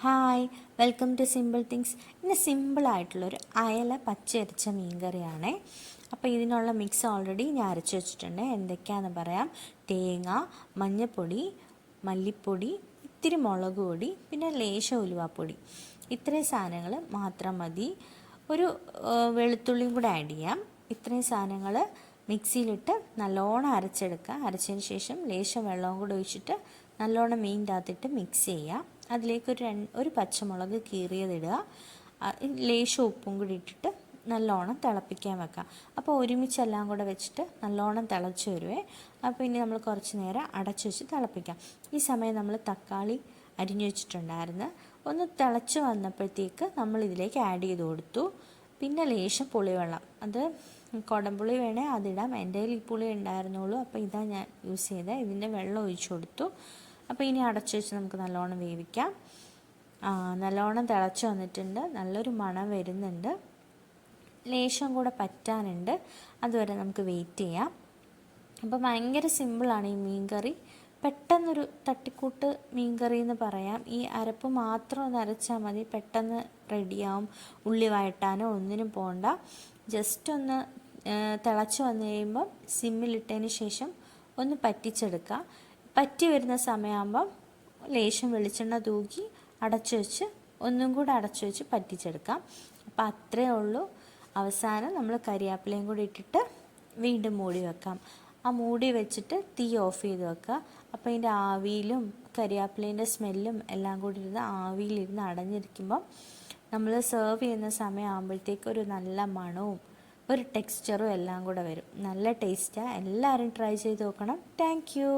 Hi, welcome to simple things. ഇന്ന് സിമ്പിളായിട്ടുള്ളൊരു അയല പച്ചയരച്ച മീൻ കറിയാണേ. അപ്പോൾ ഇതിനുള്ള മിക്സ് ഓൾറെഡി ഞാൻ അരച്ച് വെച്ചിട്ടുണ്ട്. എന്തൊക്കെയാണെന്ന് പറയാം. തേങ്ങ, മഞ്ഞൾപ്പൊടി, മല്ലിപ്പൊടി, ഇത്തിരി മുളക് പൊടി, പിന്നെ ലേശം ഉലുവാപ്പൊടി. ഇത്രയും സാധനങ്ങൾ മാത്രം മതി. ഒരു വെളുത്തുള്ളിയും കൂടെ ആഡ് ചെയ്യാം. ഇത്രയും സാധനങ്ങൾ മിക്സിയിലിട്ട് നല്ലോണം അരച്ചെടുക്കുക. അരച്ചതിന് ശേഷം ലേശം വെള്ളവും കൂടെ ഒഴിച്ചിട്ട് നല്ലോണം മീനിൻ്റെ അകത്തിട്ട് മിക്സ് ചെയ്യുക. അതിലേക്ക് ഒരു പച്ചമുളക് കീറിയതിടുക. ലേശം ഉപ്പും കൂടി ഇട്ടിട്ട് നല്ലോണം തിളപ്പിക്കാൻ വെക്കാം. അപ്പോൾ ഒരുമിച്ചെല്ലാം കൂടെ വെച്ചിട്ട് നല്ലോണം തിളച്ച് വരുവേ. അപ്പോൾ ഇനി നമ്മൾ കുറച്ച് നേരം അടച്ചു വെച്ച് തിളപ്പിക്കാം. ഈ സമയം നമ്മൾ തക്കാളി അരിഞ്ഞു വെച്ചിട്ടുണ്ടായിരുന്നു. ഒന്ന് തിളച്ച് വന്നപ്പോഴത്തേക്ക് നമ്മൾ ഇതിലേക്ക് ആഡ് ചെയ്ത് കൊടുത്തു. പിന്നെ ലേശം പുളിവെള്ളം, അത് കുടംപുളി വേണേൽ അതിടാം. എൻ്റെ കയ്യിൽ ഈ പുളി ഉണ്ടായിരുന്നുള്ളൂ, അപ്പോൾ ഇതാ ഞാൻ യൂസ് ചെയ്തത്. ഇതിൻ്റെ വെള്ളം ഒഴിച്ചു കൊടുത്തു. അപ്പോൾ ഇനി അടച്ചു വെച്ച് നമുക്ക് നല്ലോണം വേവിക്കാം. നല്ലോണം തിളച്ച് വന്നിട്ടുണ്ട്. നല്ലൊരു മണം വരുന്നുണ്ട്. ലേശം കൂടെ പറ്റാനുണ്ട്. അതുവരെ നമുക്ക് വെയിറ്റ് ചെയ്യാം. അപ്പോൾ ഭയങ്കര സിമ്പിളാണ് ഈ മീൻ കറി. പെട്ടെന്നൊരു തട്ടിക്കൂട്ട് മീൻ കറി എന്ന് പറയാം. ഈ അരപ്പ് മാത്രം ഒന്ന് അരച്ചാൽ മതി, പെട്ടെന്ന് റെഡിയാവും. ഉള്ളി വഴട്ടാനോ ഒന്നിനും പോകണ്ട. ജസ്റ്റ് ഒന്ന് തിളച്ച് വന്നു കഴിയുമ്പം സിമ്മിലിട്ടതിന് ശേഷം ഒന്ന് പറ്റിച്ചെടുക്കുക. പറ്റി വരുന്ന സമയമാകുമ്പം ലേശം വെളിച്ചെണ്ണ തൂക്കി അടച്ചു വെച്ച് ഒന്നും കൂടെ അടച്ചു വെച്ച് പറ്റിച്ചെടുക്കാം. അപ്പോൾ അത്രയേ ഉള്ളൂ. അവസാനം നമ്മൾ കരിയാപ്പിലയും കൂടി ഇട്ടിട്ട് വീണ്ടും മൂടി വെക്കാം. ആ മൂടി വെച്ചിട്ട് തീ ഓഫ് ചെയ്ത് വെക്കുക. അപ്പോൾ ഇതിൻ്റെ ആവിയിലും കരിയാപ്പിലേൻ്റെ സ്മെല്ലും എല്ലാം കൂടി ഇരുന്ന് ആവിയിലിരുന്ന് അടഞ്ഞിരിക്കുമ്പം നമ്മൾ സെർവ് ചെയ്യുന്ന സമയമാകുമ്പോഴത്തേക്ക് ഒരു നല്ല മണവും ഒരു ടെക്സ്ചറും എല്ലാം കൂടെ വരും. നല്ല ടേസ്റ്റാണ്. എല്ലാവരും ട്രൈ ചെയ്ത് നോക്കണം. Thank you.